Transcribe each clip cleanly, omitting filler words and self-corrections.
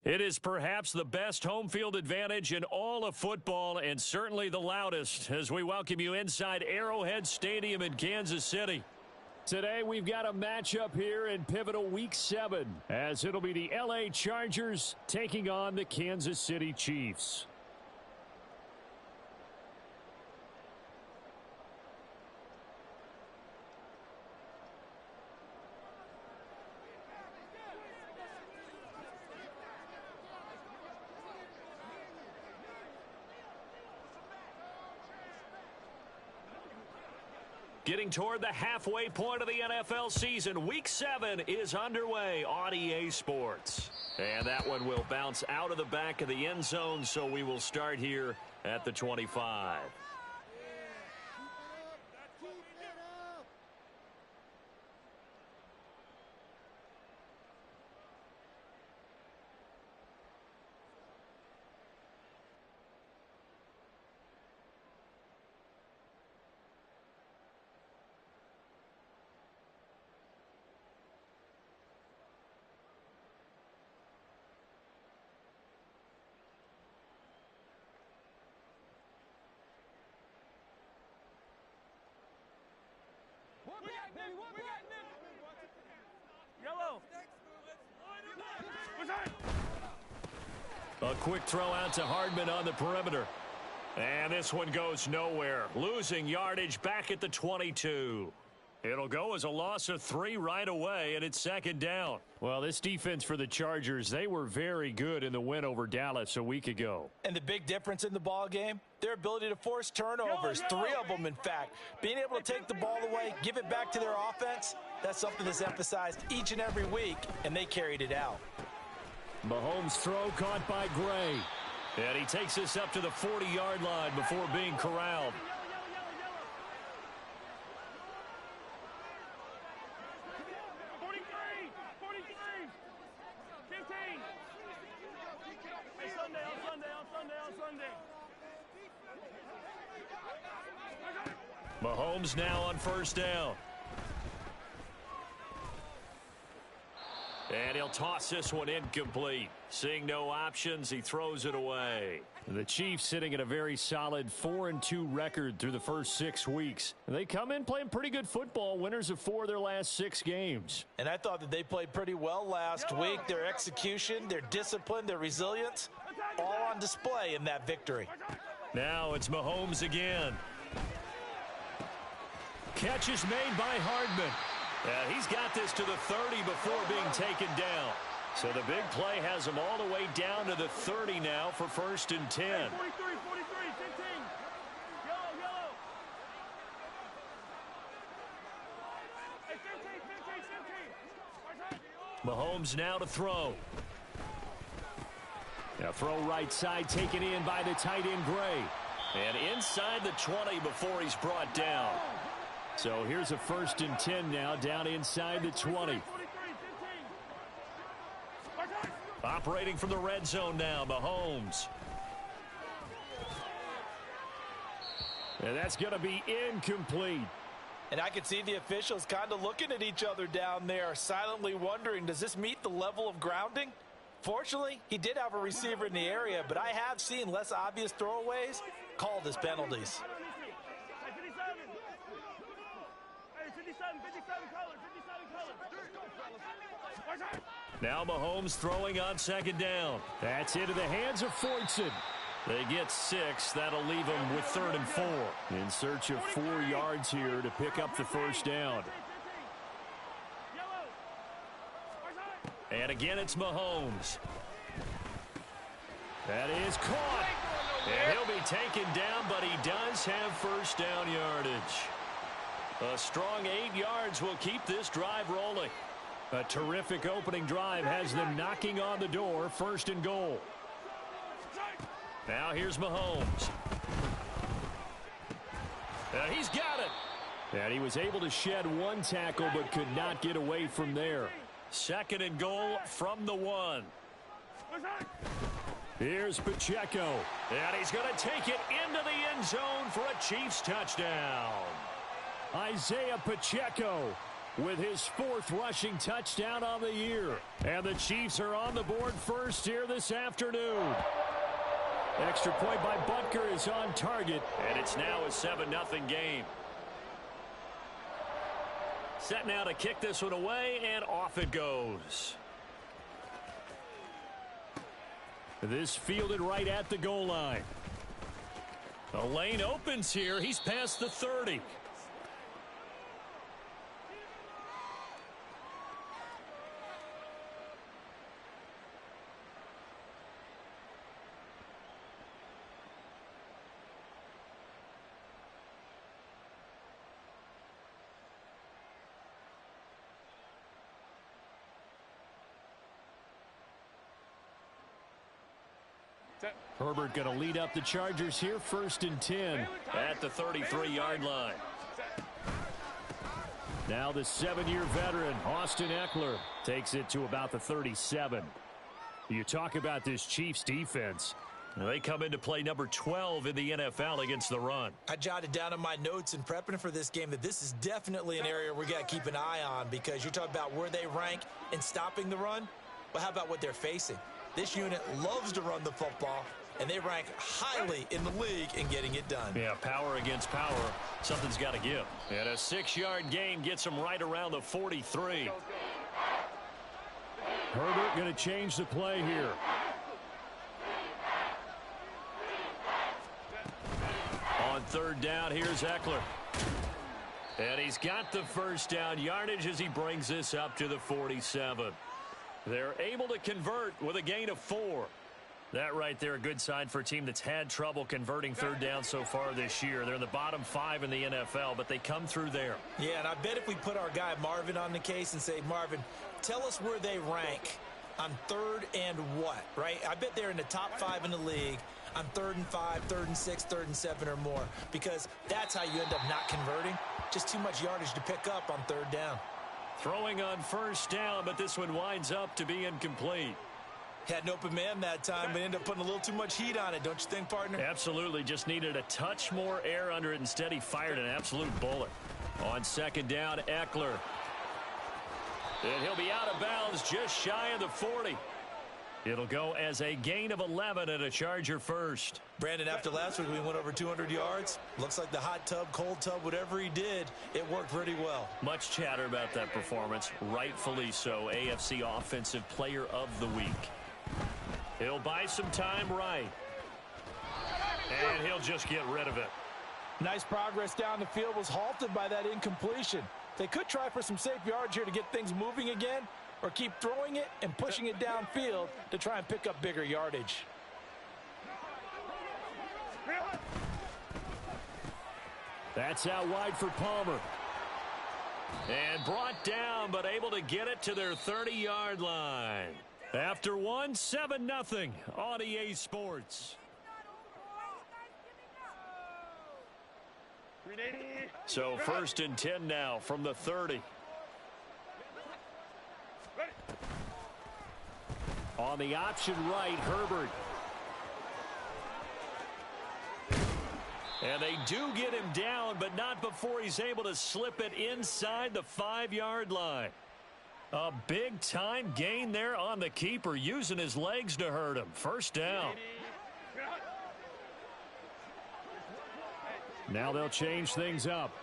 It is perhaps the best home field advantage in all of football and certainly the loudest as we welcome you inside Arrowhead Stadium in Kansas City. Today we've got a matchup here in pivotal Week 7 as it'll be the LA Chargers taking on the Kansas City Chiefs. Getting toward the halfway point of the NFL season, Week 7 is underway on EA Sports. And that one will bounce out of the back of the end zone, so we will start here at the 25. A quick throw out to Hardman on the perimeter. And this one goes nowhere. Losing yardage back at the 22. It'll go as a loss of 3 right away, and it's second down. Well, this defense for the Chargers, they were very good in the win over Dallas a week ago. And the big difference in the ball game, their ability to force turnovers, 3 of them, in fact. Being able to take the ball away, give it back to their offense, that's something that's emphasized each and every week, and they carried it out. Mahomes' throw caught by Gray. And he takes this up to the 40-yard line before being corralled. Mahomes now on first down. And he'll toss this one incomplete. Seeing no options, he throws it away. The Chiefs sitting at a very solid 4-2 record through the first 6 weeks. They come in playing pretty good football, winners of 4 of their last 6 games. And I thought that they played pretty well last week. Their execution, their discipline, their resilience, all on display in that victory. Now it's Mahomes again. Catch is made by Hardman. He's got this to the 30 before being taken down. So the big play has him all the way down to the 30 now for first and 10. 43, 43, 15. Yellow. Hey, 15. Mahomes now to throw. Now throw right side taken in by the tight end Gray. And inside the 20 before he's brought down. So here's a first and 10 now down inside the 20. Operating from the red zone now, Mahomes. And that's going to be incomplete. And I can see the officials kind of looking at each other down there, silently wondering, does this meet the level of grounding? Fortunately, he did have a receiver in the area, but I have seen less obvious throwaways called as penalties. Now Mahomes throwing on second down. That's into the hands of Fortson. They get 6. That'll leave them with 3rd and 4. In search of 4 yards here to pick up the first down. And again, it's Mahomes. That is caught. And he'll be taken down, but he does have first down yardage. A strong 8 yards will keep this drive rolling. A terrific opening drive has them knocking on the door, 1st and goal. Now here's Mahomes. He's got it. And he was able to shed 1 tackle but could not get away from there. 2nd and goal from the 1. Here's Pacheco. And he's going to take it into the end zone for a Chiefs touchdown. Isaiah Pacheco with his 4th rushing touchdown on the year. And the Chiefs are on the board first here this afternoon. Extra point by Butker is on target, and it's now a 7-0 game. Set now to kick this one away, and off it goes. This fielded right at the goal line. The lane opens here. He's past the 30. Herbert going to lead up the Chargers here, 1st and 10 at the 33-yard line. Now the 7-year veteran, Austin Eckler, takes it to about the 37. You talk about this Chiefs defense. They come into play number 12 in the NFL against the run. I jotted down in my notes in prepping for this game that this is definitely an area we got to keep an eye on, because you're talking about where they rank in stopping the run. But how about what they're facing? This unit loves to run the football, and they rank highly in the league in getting it done. Yeah, power against power. Something's got to give. And a 6-yard gain gets them right around the 43. Herbert going to change the play here. On 3rd down, here's Eckler. And he's got the first down yardage as he brings this up to the 47. They're able to convert with a gain of 4. That right there, a good sign for a team that's had trouble converting 3rd down so far this year. They're in the bottom 5 in the NFL, but they come through there. Yeah, and I bet if we put our guy Marvin on the case and say, Marvin, tell us where they rank on 3rd and what, right? I bet they're in the top 5 in the league on 3rd and 5, 3rd and 6, 3rd and 7 or more, because that's how you end up not converting. Just too much yardage to pick up on 3rd down. Throwing on 1st down, but this one winds up to be incomplete. Had an open man that time, but ended up putting a little too much heat on it, don't you think, partner? Absolutely. Just needed a touch more air under it. Instead, he fired an absolute bullet. On 2nd down, Eckler. And he'll be out of bounds just shy of the 40. It'll go as a gain of 11 and a Charger first. Brandon, after last week we went over 200 yards. Looks like the hot tub, cold tub, whatever he did, it worked pretty well. Much chatter about that performance. Rightfully so. AFC Offensive Player of the Week. He'll buy some time right. And he'll just get rid of it. Nice progress down the field, was halted by that incompletion. They could try for some safe yards here to get things moving again, or keep throwing it and pushing it downfield to try and pick up bigger yardage. That's out wide for Palmer. And brought down, but able to get it to their 30-yard line. After 7-0 on EA Sports. So 1st and 10 now from the 30. On the option right, Herbert. And they do get him down, but not before he's able to slip it inside the 5-yard line. A big-time gain there on the keeper, using his legs to hurt him. 1st down. Now they'll change things up.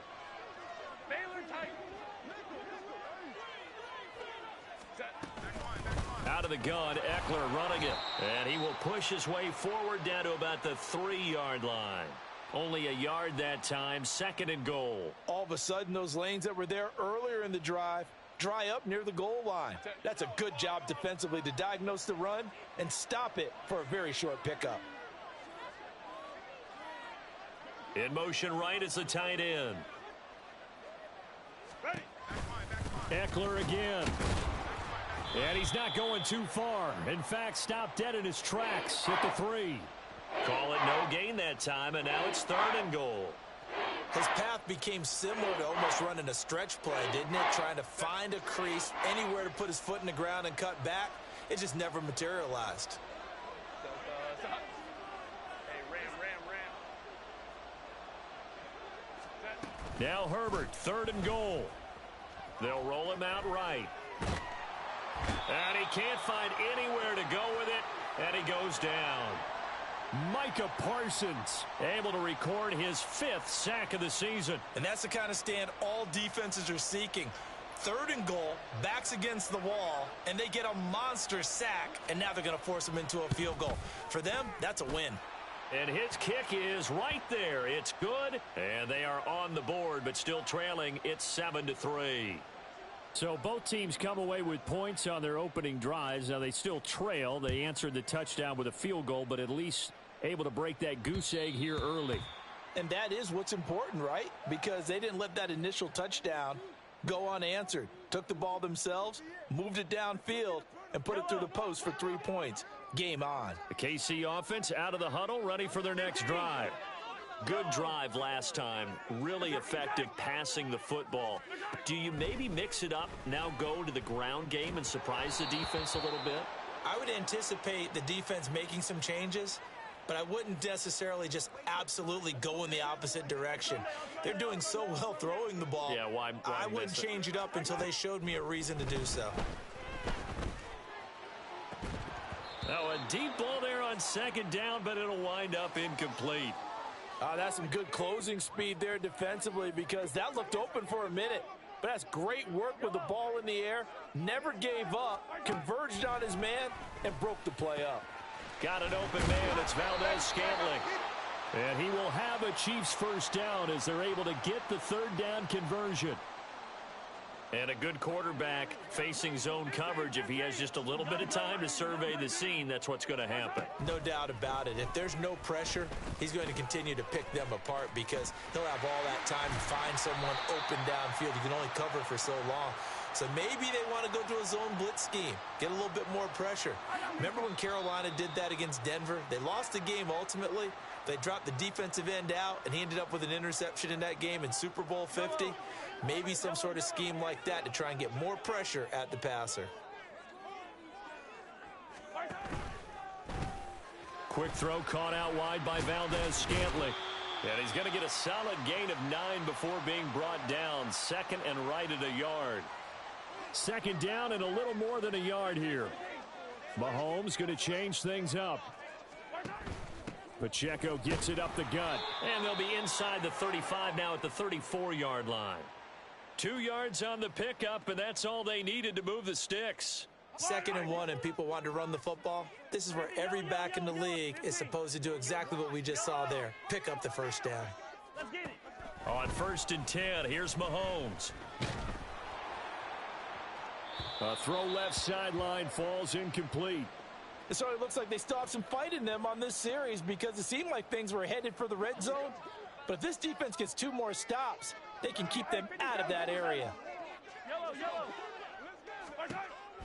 Out of the gun, Eckler running it. And he will push his way forward down to about the 3-yard line. Only a yard that time, 2nd and goal. All of a sudden, those lanes that were there earlier in the drive dry up near the goal line. That's a good job defensively to diagnose the run and stop it for a very short pickup. In motion right is the tight end. Eckler again. And he's not going too far. In fact, stopped dead in his tracks at the 3. Call it no gain that time, and now it's 3rd and goal. His path became similar to almost running a stretch play, didn't it? Trying to find a crease, anywhere to put his foot in the ground and cut back. It just never materialized. Now Herbert, 3rd and goal. They'll roll him out right. And he can't find anywhere to go with it, and he goes down. Micah Parsons able to record his 5th sack of the season. And that's the kind of stand all defenses are seeking. 3rd and goal, backs against the wall, and they get a monster sack, and now they're going to force him into a field goal. For them, that's a win. And his kick is right there. It's good, and they are on the board, but still trailing. It's 7-3. So both teams come away with points on their opening drives. Now they still trail. They answered the touchdown with a field goal, but at least able to break that goose egg here early. And that is what's important, right? Because they didn't let that initial touchdown go unanswered. Took the ball themselves, moved it downfield, and put it through the post for 3 points. Game on. The KC offense out of the huddle, ready for their next drive. Good drive last time. Really effective passing the football. Do you maybe mix it up, now go to the ground game and surprise the defense a little bit? I would anticipate the defense making some changes, but I wouldn't necessarily just absolutely go in the opposite direction. They're doing so well throwing the ball. Yeah, why I wouldn't change it up until they showed me a reason to do so. Oh, a deep ball there on 2nd down, but it'll wind up incomplete. That's some good closing speed there defensively because that looked open for a minute. But that's great work with the ball in the air. Never gave up, converged on his man, and broke the play up. Got an open man. It's Valdez-Scantling. And he will have a Chiefs 1st down as they're able to get the 3rd down conversion. And a good quarterback facing zone coverage. If he has just a little bit of time to survey the scene, that's what's going to happen. No doubt about it. If there's no pressure, he's going to continue to pick them apart because he'll have all that time to find someone open downfield. You can only cover for so long. So maybe they want to go to a zone blitz scheme, get a little bit more pressure. Remember when Carolina did that against Denver? They lost the game ultimately. They dropped the defensive end out, and he ended up with an interception in that game in Super Bowl 50. Maybe some sort of scheme like that to try and get more pressure at the passer. Quick throw caught out wide by Valdez-Scantling. And he's going to get a solid gain of 9 before being brought down. 2nd and right at a yard. 2nd down and a little more than a yard here. Mahomes going to change things up. Pacheco gets it up the gut. And they'll be inside the 35 now at the 34-yard line. 2 yards on the pickup, and that's all they needed to move the sticks. 2nd and 1, and people want to run the football. This is where every back in the league is supposed to do exactly what we just saw there. Pick up the 1st down. Let's get it. On 1st and 10, here's Mahomes. A throw left sideline falls incomplete. It certainly looks like they still have some fight in them on this series because it seemed like things were headed for the red zone. But if this defense gets 2 more stops, they can keep them out of that area. Yellow, yellow.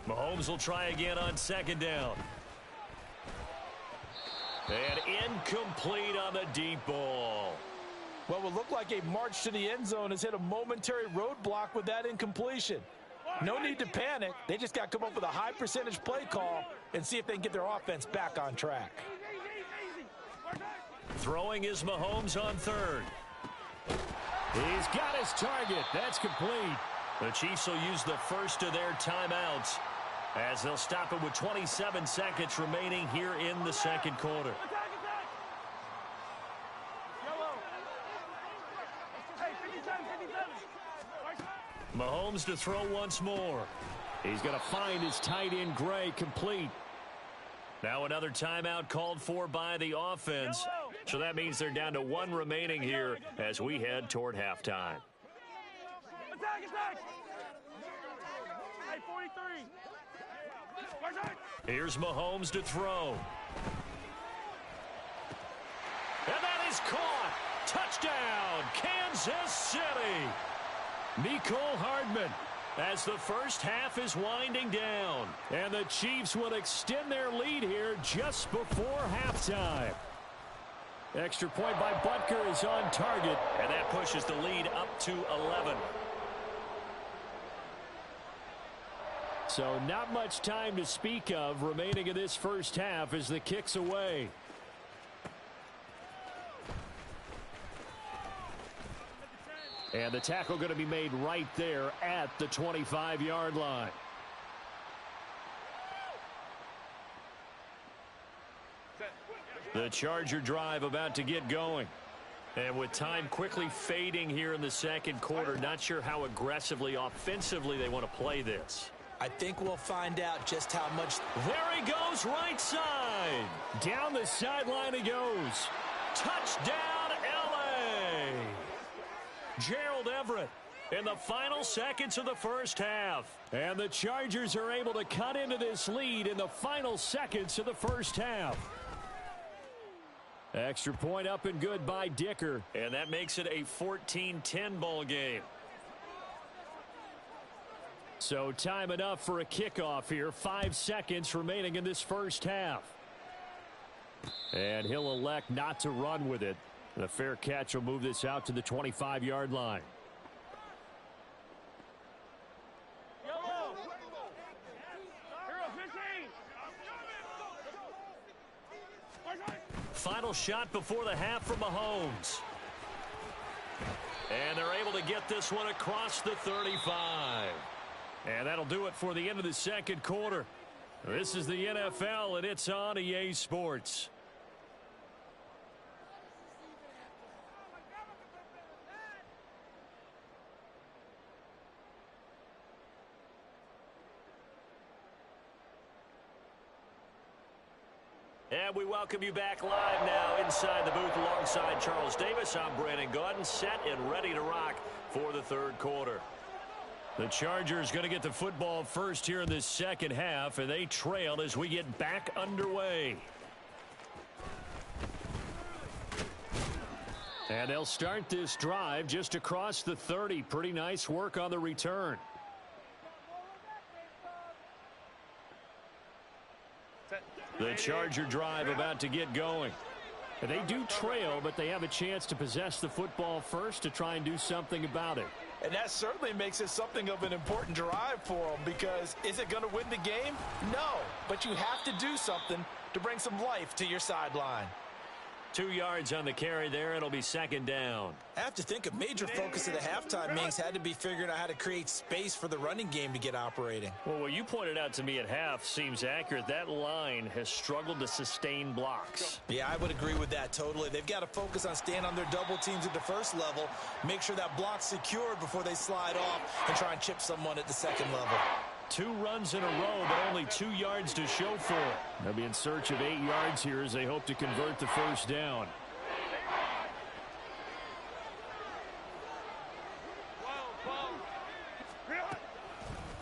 Mahomes will try again on 2nd down. And incomplete on the deep ball. What will look like a march to the end zone has hit a momentary roadblock with that incompletion. No need to panic. They just got to come up with a high percentage play call and see if they can get their offense back on track. Throwing is Mahomes on 3rd. He's got his target. That's complete. The Chiefs will use the first of their timeouts as they'll stop it with 27 seconds remaining here in the 2nd quarter. Attack, attack. Yellow. Hey, 57, 57. Mahomes to throw once more. He's going to find his tight end Gray complete. Now another timeout called for by the offense. So that means they're down to 1 remaining here as we head toward halftime. Attack, attack. Hey, 43. Here's Mahomes to throw. And that is caught. Touchdown, Kansas City. Mecole Hardman as the first half is winding down. And the Chiefs will extend their lead here just before halftime. Extra point by Butker is on target. And that pushes the lead up to 11. So not much time to speak of remaining in this first half as the kick's away. And the tackle going to be made right there at the 25-yard line. The Charger drive about to get going. And with time quickly fading here in the second quarter, not sure how aggressively, offensively they want to play this. I think we'll find out just how much. There he goes, right side. Down the sideline he goes. Touchdown, L.A. Gerald Everett in the final seconds of the first half. And the Chargers are able to cut into this lead in the final seconds of the first half. Extra point up and good by Dicker. And that makes it a 14-10 ball game. So time enough for a kickoff here. 5 seconds remaining in this first half. And he'll elect not to run with it. The fair catch will move this out to the 25-yard line. Final shot before the half from Mahomes. And they're able to get this one across the 35. And that'll do it for the end of the second quarter. This is the NFL, and it's on EA Sports. And we welcome you back live now inside the booth alongside Charles Davis. I'm Brandon Gaudin, set and ready to rock for the third quarter. The Chargers going to get the football first here in this second half, and they trail as we get back underway. And they'll start this drive just across the 30. Pretty nice work on the return. The Charger drive about to get going. They do trail, but they have a chance to possess the football first to try and do something about it. And that certainly makes it something of an important drive for them, because is it going to win the game? No, but you have to do something to bring some life to your sideline. 2 yards on the carry there. It'll be second down. I have to think a major focus of the halftime meetings had to be figuring out how to create space for the running game to get operating. Well, what you pointed out to me at half seems accurate. That line has struggled to sustain blocks. Yeah, I would agree with that totally. They've got to focus on staying on their double teams at the first level, make sure that block's secured before they slide off and try and chip someone at the second level. 2 runs in a row, but only 2 yards to show for it. They'll be in search of 8 yards here as they hope to convert the first down.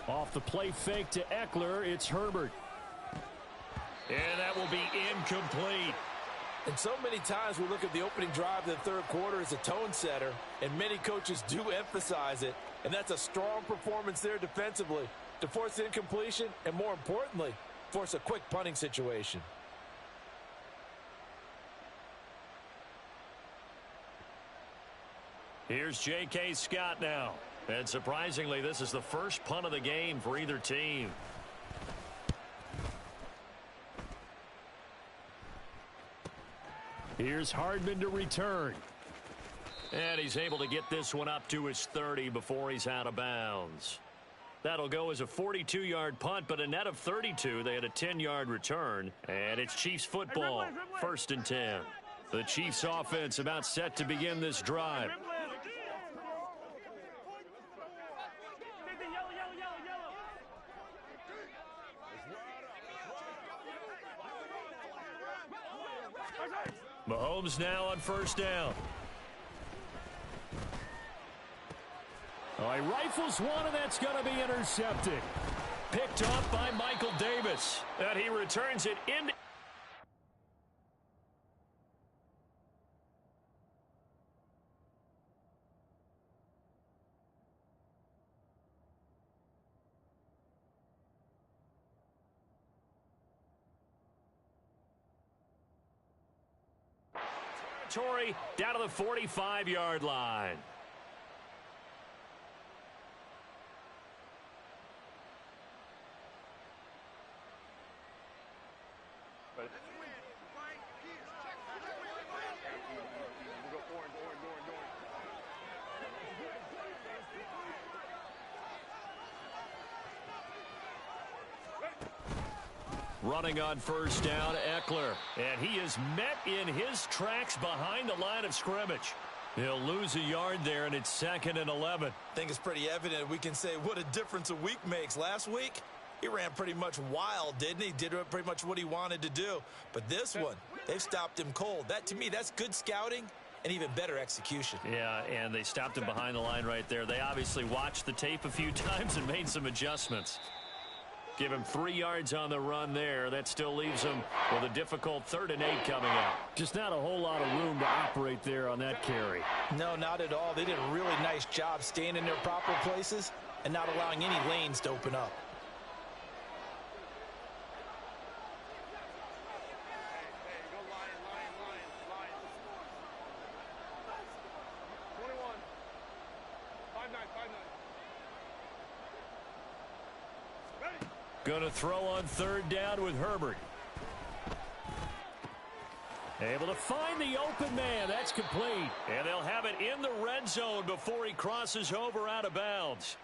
Off the play fake to Eckler, it's Herbert. And that will be incomplete. And so many times we look at the opening drive of the third quarter as a tone setter, and many coaches do emphasize it. And that's a strong performance there defensively to force incompletion and, more importantly, force a quick punting situation. Here's J.K. Scott now. And surprisingly, this is the first punt of the game for either team. Here's Hardman to return. And he's able to get this one up to his 30 before he's out of bounds. That'll go as a 42-yard punt, but a net of 32. They had a 10-yard return, and it's Chiefs football, 1st and 10. The Chiefs offense about set to begin this drive. Mahomes now on first down. Oh, he rifles one, and that's going to be intercepted. Picked off by Michael Davis. And he returns it in. Territory down to the 45-yard line. Running on first down, Eckler. And he is met in his tracks behind the line of scrimmage. He'll lose a yard there, and it's 2nd and 11. I think it's pretty evident. We can say what a difference a week makes. Last week, he ran pretty much wild, didn't he? Did pretty much what he wanted to do. But this one, they've stopped him cold. That, to me, that's good scouting and even better execution. Yeah, and they stopped him behind the line right there. They obviously watched the tape a few times and made some adjustments. Give him 3 yards on the run there. That still leaves him with a difficult 3rd and 8 coming out. Just not a whole lot of room to operate there on that carry. No, not at all. They did a really nice job staying in their proper places and not allowing any lanes to open up. Going to throw on 3rd down with Herbert. Able to find the open man. That's complete. And they'll have it in the red zone before he crosses over out of bounds.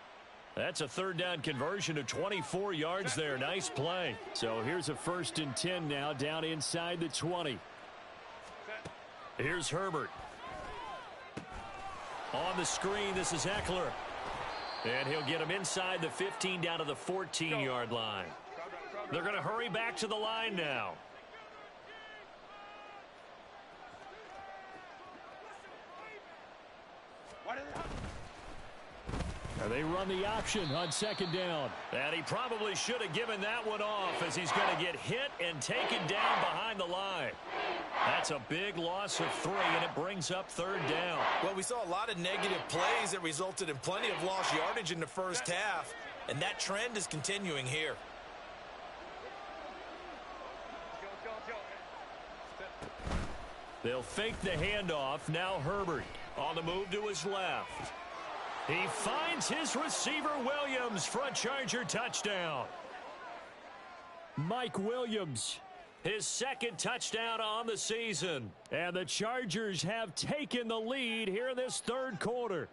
That's a 3rd down conversion of 24 yards there. Nice play. So here's a 1st and 10 now down inside the 20. Here's Herbert. On the screen, this is Eckler. And he'll get him inside the 15 down to the 14-yard line. They're going to hurry back to the line now. They run the option on 2nd down. And he probably should have given that one off as he's going to get hit and taken down behind the line. That's a big loss of 3, and it brings up 3rd down. Well, we saw a lot of negative plays that resulted in plenty of lost yardage in the first half, and that trend is continuing here. They'll fake the handoff. Now Herbert on the move to his left. He finds his receiver, Williams, for a Charger touchdown. Mike Williams. His 2nd touchdown on the season. And the Chargers have taken the lead here in this 3rd quarter.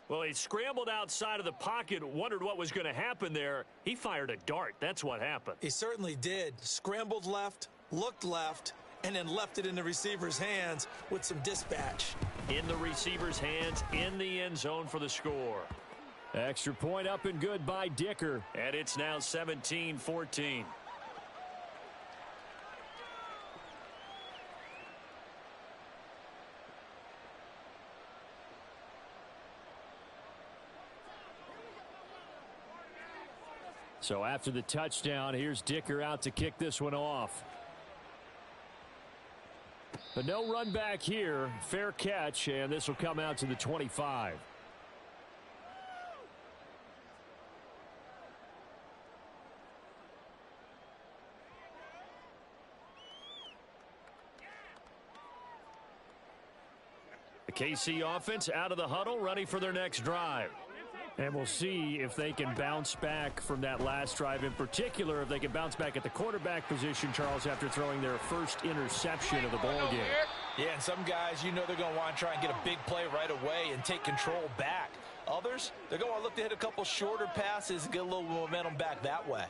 Well, he scrambled outside of the pocket, wondered what was going to happen there. He fired a dart. That's what happened. He certainly did. Scrambled left, looked left, and then left it in the receiver's hands with some dispatch. In the receiver's hands, in the end zone for the score. Extra point up and good by Dicker. And it's now 17-14. So after the touchdown, here's Dicker out to kick this one off. But no run back here. Fair catch, and this will come out to the 25. The KC offense out of the huddle, ready for their next drive. And we'll see if they can bounce back from that last drive. In particular, if they can bounce back at the quarterback position, Charles, after throwing their first interception of the ball game. Yeah, and some guys, you know they're going to want to try and get a big play right away and take control back. Others, they're going to look to hit a couple shorter passes and get a little momentum back that way.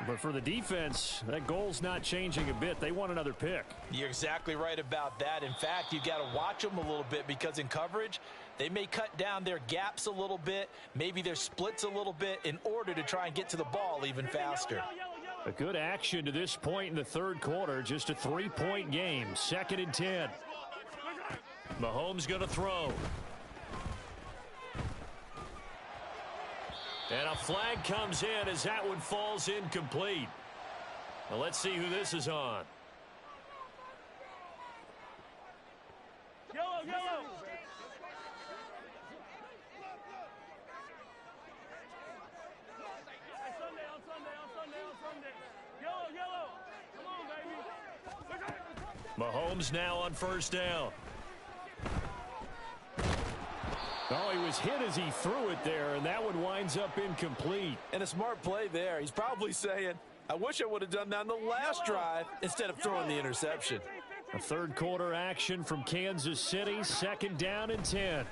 But for the defense, that goal's not changing a bit. They want another pick. You're exactly right about that. In fact, you've got to watch them a little bit because in coverage, they may cut down their gaps a little bit, maybe their splits a little bit in order to try and get to the ball even faster. A good action to this point in the 3rd quarter. Just a 3-point game. 2nd and 10. Mahomes going to throw. And a flag comes in as that one falls incomplete. Well, let's see who this is on. Yellow, yellow. On Sunday. Yellow, yellow. Come on, baby. Mahomes now on 1st down. Oh, he was hit as he threw it there, and that one winds up incomplete. And a smart play there. He's probably saying, I wish I would have done that on the last drive instead of throwing the interception. A 3rd quarter action from Kansas City. 2nd down and 10.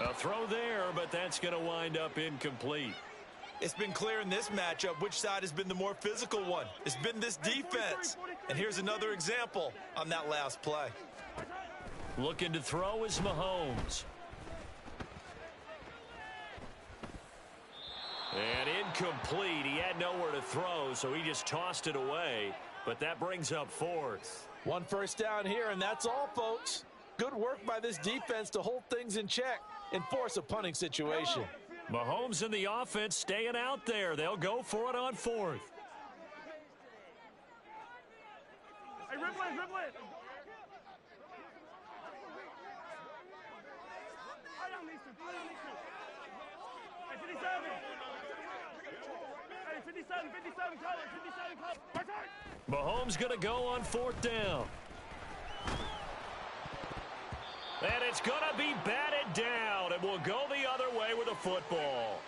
A throw there, but that's going to wind up incomplete. It's been clear in this matchup which side has been the more physical one. It's been this defense. And here's another example on that last play. Looking to throw is Mahomes. And incomplete. He had nowhere to throw, so he just tossed it away. But that brings up fourth. 1 first down here, and that's all, folks. Good work by this defense to hold things in check and force a punting situation. Mahomes and the offense staying out there. They'll go for it on fourth. Hey, rip it. I don't need to. Hey, 57. Hey, 57, cover. Mahomes going to go on fourth down. And it's going to be batted down, and we'll go the other way with a football.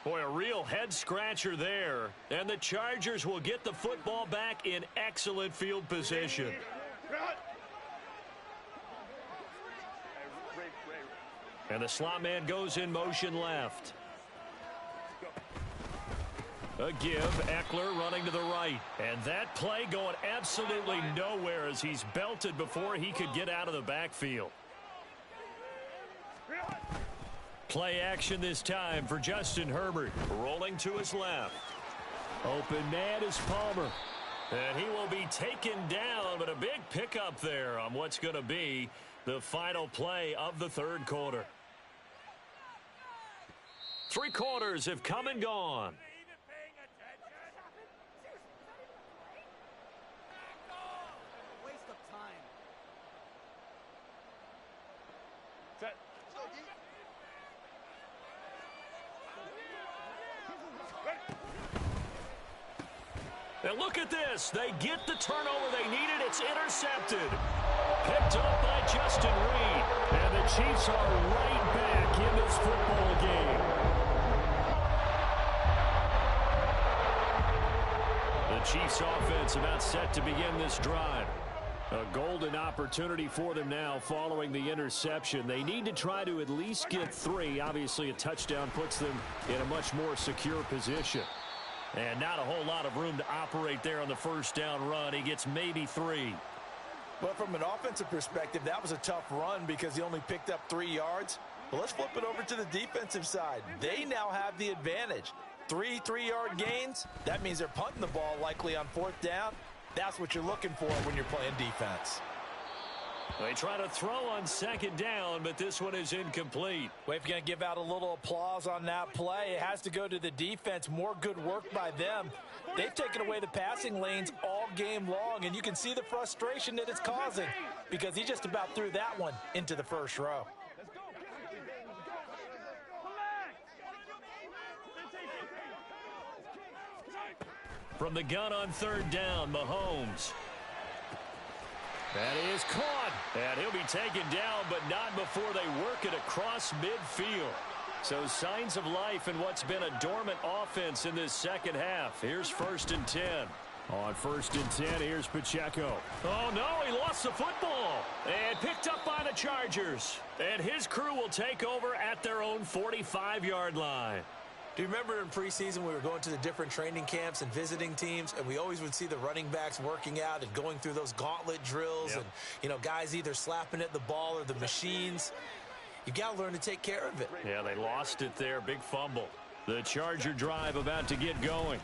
Boy, a real head-scratcher there. And the Chargers will get the football back in excellent field position. And the slot man goes in motion left. A give, Eckler running to the right. And that play going absolutely nowhere as he's belted before he could get out of the backfield. Play action this time for Justin Herbert. Rolling to his left. Open man is Palmer. And he will be taken down, but a big pickup there on what's going to be the final play of the third quarter. 3 quarters have come and gone. And look at this. They get the turnover they needed. It's intercepted. Picked up by Justin Reed. And the Chiefs are right back in this football game. The Chiefs offense about set to begin this drive. A golden opportunity for them now following the interception. They need to try to at least get 3. Obviously, a touchdown puts them in a much more secure position. And not a whole lot of room to operate there on the first down run. He gets maybe 3. But from an offensive perspective, that was a tough run because he only picked up 3 yards. But let's flip it over to the defensive side. They now have the advantage. 3 3-yard gains. That means they're punting the ball likely on fourth down. That's what you're looking for when you're playing defense. They try to throw on second down, but this one is incomplete. Well, if you're going to give out a little applause on that play, it has to go to the defense. More good work by them. They've taken away the passing lanes all game long, and you can see the frustration that it's causing because he just about threw that one into the first row. From the gun on third down, Mahomes. That is caught, and he'll be taken down, but not before they work it across midfield. So signs of life in what's been a dormant offense in this second half. Here's 1st and 10. On 1st and 10, here's Pacheco. Oh, no, he lost the football. And picked up by the Chargers. And his crew will take over at their own 45-yard line. Do you remember in preseason we were going to the different training camps and visiting teams, and we always would see the running backs working out and going through those gauntlet drills and, you know, guys either slapping at the ball or the machines. You got to learn to take care of it. Yeah, they lost it there. Big fumble. The Charger drive about to get going.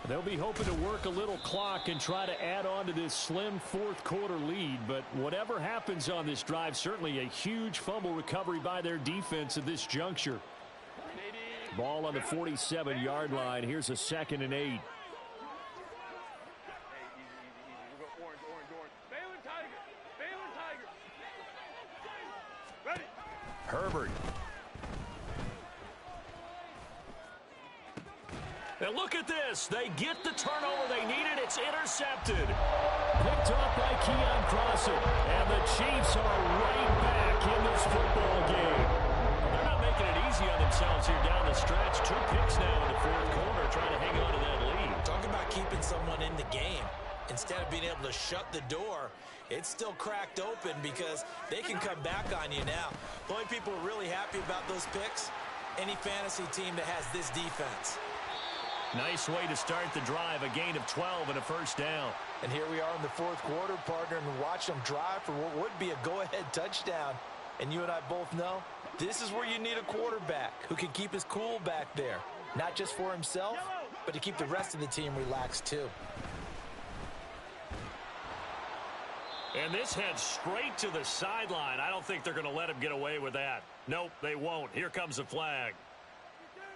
They'll be hoping to work a little clock and try to add on to this slim fourth quarter lead. But whatever happens on this drive, certainly a huge fumble recovery by their defense at this juncture. Ball on the 47-yard line. Here's a 2nd and 8. Herbert. And look at this. They get the turnover they needed. It's intercepted. Picked up by Keon Crossett. And the Chiefs are right back in this football game. They're not making it easy on themselves here down the stretch. 2 picks now in the fourth quarter trying to hang on to that lead. Talk about keeping someone in the game. Instead of being able to shut the door, it's still cracked open because they can come back on you now. The only people who are really happy about those picks, any fantasy team that has this defense. Nice way to start the drive, a gain of 12 and a first down. And here we are in the fourth quarter, partner, and watch them drive for what would be a go-ahead touchdown. And you and I both know this is where you need a quarterback who can keep his cool back there, not just for himself, but to keep the rest of the team relaxed too. And this heads straight to the sideline. I don't think they're going to let him get away with that. Nope, they won't. Here comes the flag.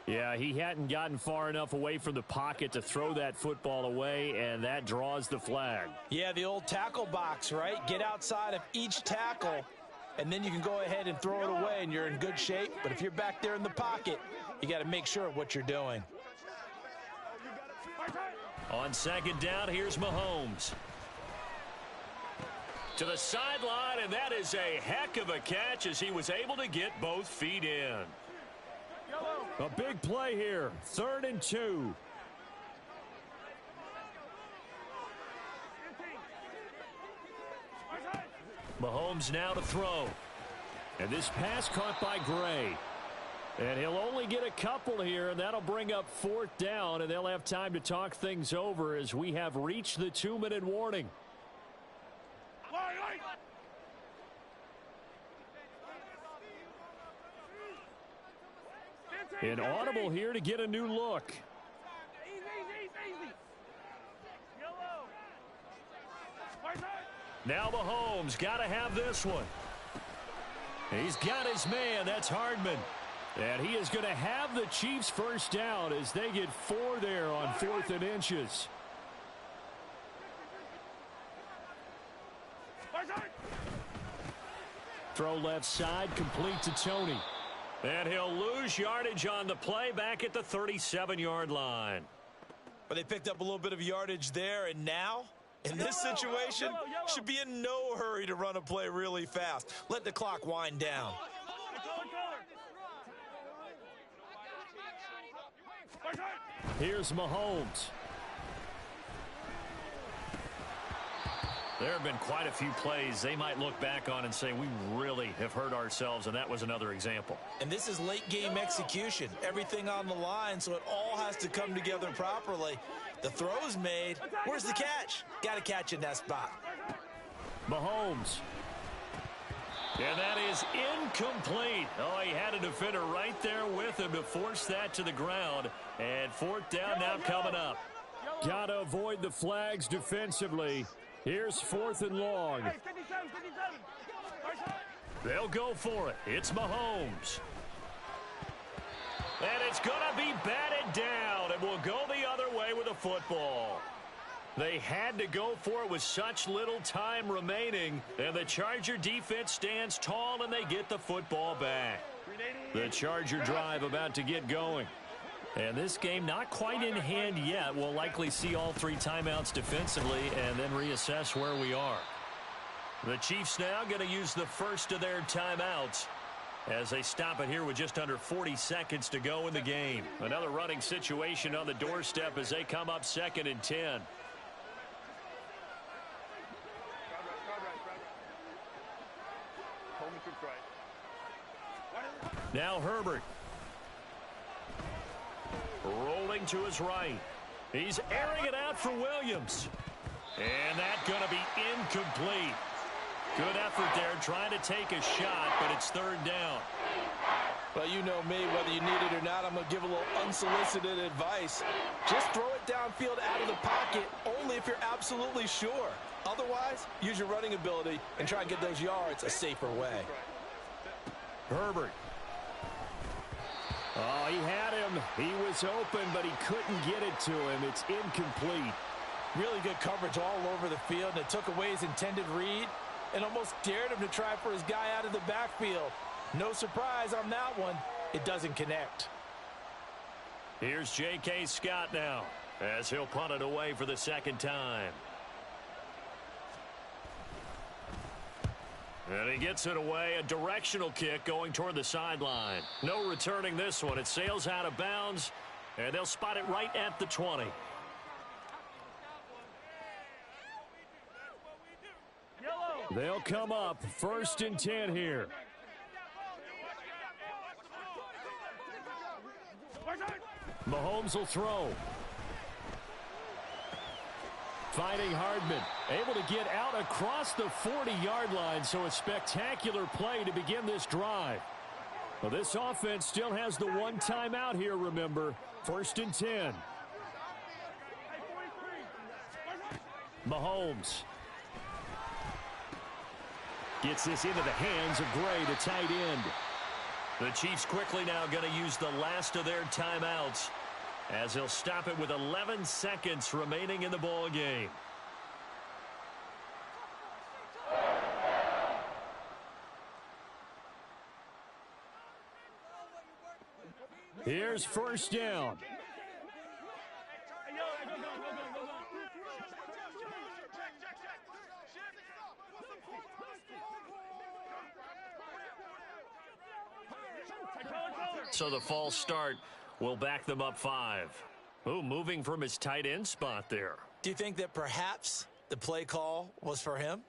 Yeah, he hadn't gotten far enough away from the pocket to throw that football away, and that draws the flag. Yeah, the old tackle box, right? Get outside of each tackle, and then you can go ahead and throw it away, and you're in good shape. But if you're back there in the pocket, you got to make sure of what you're doing. On second down, here's Mahomes. To the sideline, and that is a heck of a catch as he was able to get both feet in. A big play here. 3rd and 2. Mahomes now to throw. And this pass caught by Gray. And he'll only get a couple here, and that'll bring up 4th down, and they'll have time to talk things over as we have reached the 2-minute warning. An audible here to get a new look. Now Mahomes got to have this one. He's got his man. That's Hardman. And he is going to have the Chiefs first down as they get 4 there on 4th and inches. Throw left side, complete to Tony. And he'll lose yardage on the play back at the 37-yard line. But they picked up a little bit of yardage there, and now, in this situation, should be in no hurry to run a play really fast. Let the clock wind down. Here's Mahomes. There have been quite a few plays they might look back on and say, we really have hurt ourselves, and that was another example. And this is late-game execution. Everything on the line, so it all has to come together properly. The throw's made. Where's the catch? Got to catch in that spot. Mahomes. And that is incomplete. Oh, he had a defender right there with him to force that to the ground. And 4th down now coming up. Got to avoid the flags defensively. Here's 4th and long. They'll go for it. It's Mahomes. And it's going to be batted down, and we'll go the other way with the football. They had to go for it with such little time remaining, and the Charger defense stands tall, and they get the football back. The Charger drive about to get going. And this game not quite in hand yet. We'll likely see all 3 timeouts defensively and then reassess where we are. The Chiefs now going to use the first of their timeouts as they stop it here with just under 40 seconds to go in the game. Another running situation on the doorstep as they come up 2nd and 10. Now Herbert. Rolling to his right. He's airing it out for Williams. And that's going to be incomplete. Good effort there trying to take a shot, but it's 3rd down. Well, you know me, whether you need it or not, I'm going to give a little unsolicited advice. Just throw it downfield out of the pocket only if you're absolutely sure. Otherwise, use your running ability and try and get those yards a safer way. Herbert. Oh, he had him. He was open, but he couldn't get it to him. It's incomplete. Really good coverage all over the field, and it took away his intended read and almost dared him to try for his guy out of the backfield. No surprise on that one. It doesn't connect. Here's J.K. Scott now as he'll punt it away for the 2nd time. And he gets it away, a directional kick going toward the sideline. No returning this one. It sails out of bounds, and they'll spot it right at the 20. They'll come up 1st and 10 here. Mahomes will throw. Finding Hardman, able to get out across the 40-yard line, so a spectacular play to begin this drive. Well, this offense still has the one timeout here, remember. 1st and 10. Mahomes gets this into the hands of Gray, the tight end. The Chiefs quickly now going to use the last of their timeouts, as he'll stop it with 11 seconds remaining in the ball game. Here's 1st down. So the false start will back them up 5. Ooh, moving from his tight end spot there. Do you think that perhaps the play call was for him?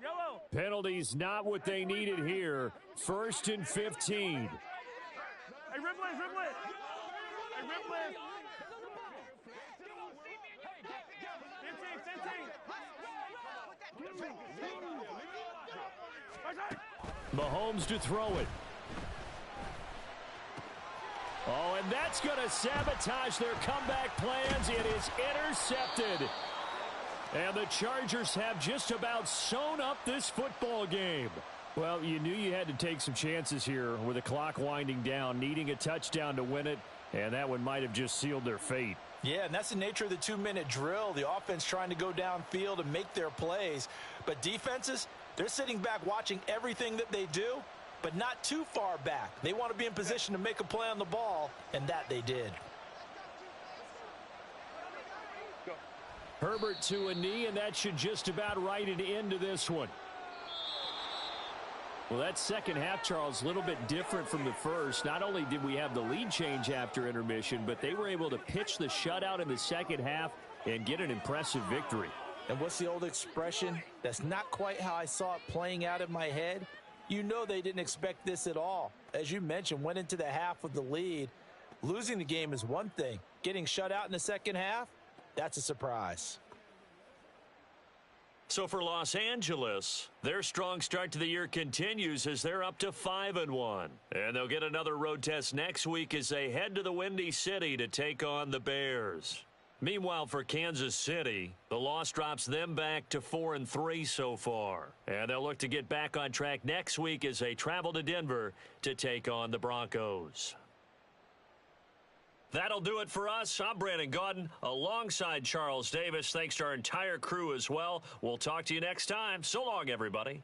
Yellow. Penalties not what they needed here. 1st and 15. Hey, Ripley, Ripley. Hey, Ripley. 15. Mahomes to throw it. Oh, and that's going to sabotage their comeback plans. It is intercepted. And the Chargers have just about sewn up this football game. Well, you knew you had to take some chances here with the clock winding down, needing a touchdown to win it, and that one might have just sealed their fate. Yeah, and that's the nature of the 2-minute drill. The offense trying to go downfield and make their plays. But defenses, they're sitting back watching everything that they do, but not too far back. They want to be in position to make a play on the ball, and that they did. Herbert to a knee, and that should just about write it into this one. Well, that second half, Charles, a little bit different from the first. Not only did we have the lead change after intermission, but they were able to pitch the shutout in the second half and get an impressive victory. And what's the old expression? That's not quite how I saw it playing out in my head. You know they didn't expect this at all. As you mentioned, went into the half with the lead. Losing the game is one thing. Getting shut out in the second half, that's a surprise. So for Los Angeles, their strong start to the year continues as they're up to 5-1. And they'll get another road test next week as they head to the Windy City to take on the Bears. Meanwhile, for Kansas City, the loss drops them back to 4-3 so far. And they'll look to get back on track next week as they travel to Denver to take on the Broncos. That'll do it for us. I'm Brandon Gaudin alongside Charles Davis. Thanks to our entire crew as well. We'll talk to you next time. So long, everybody.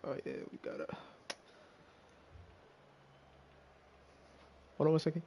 Oh yeah, we gotta. Hold on one second.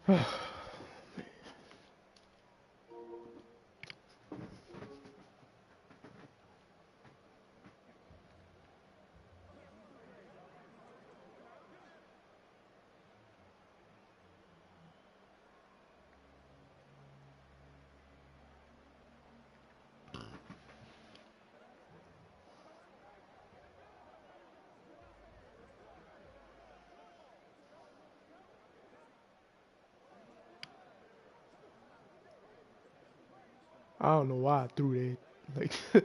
I don't know why I threw that. Like,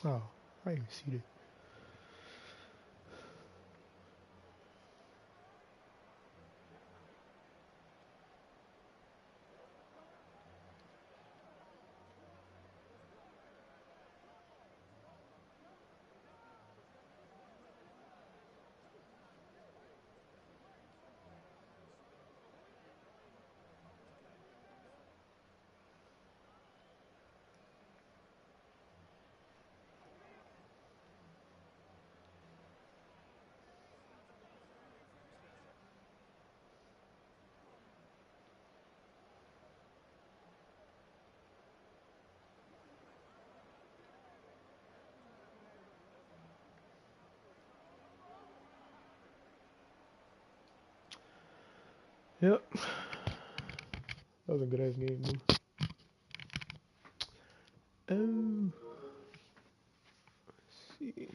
oh, I didn't even see that. Yep. That was a good ass game, bro. Oh. Let's see.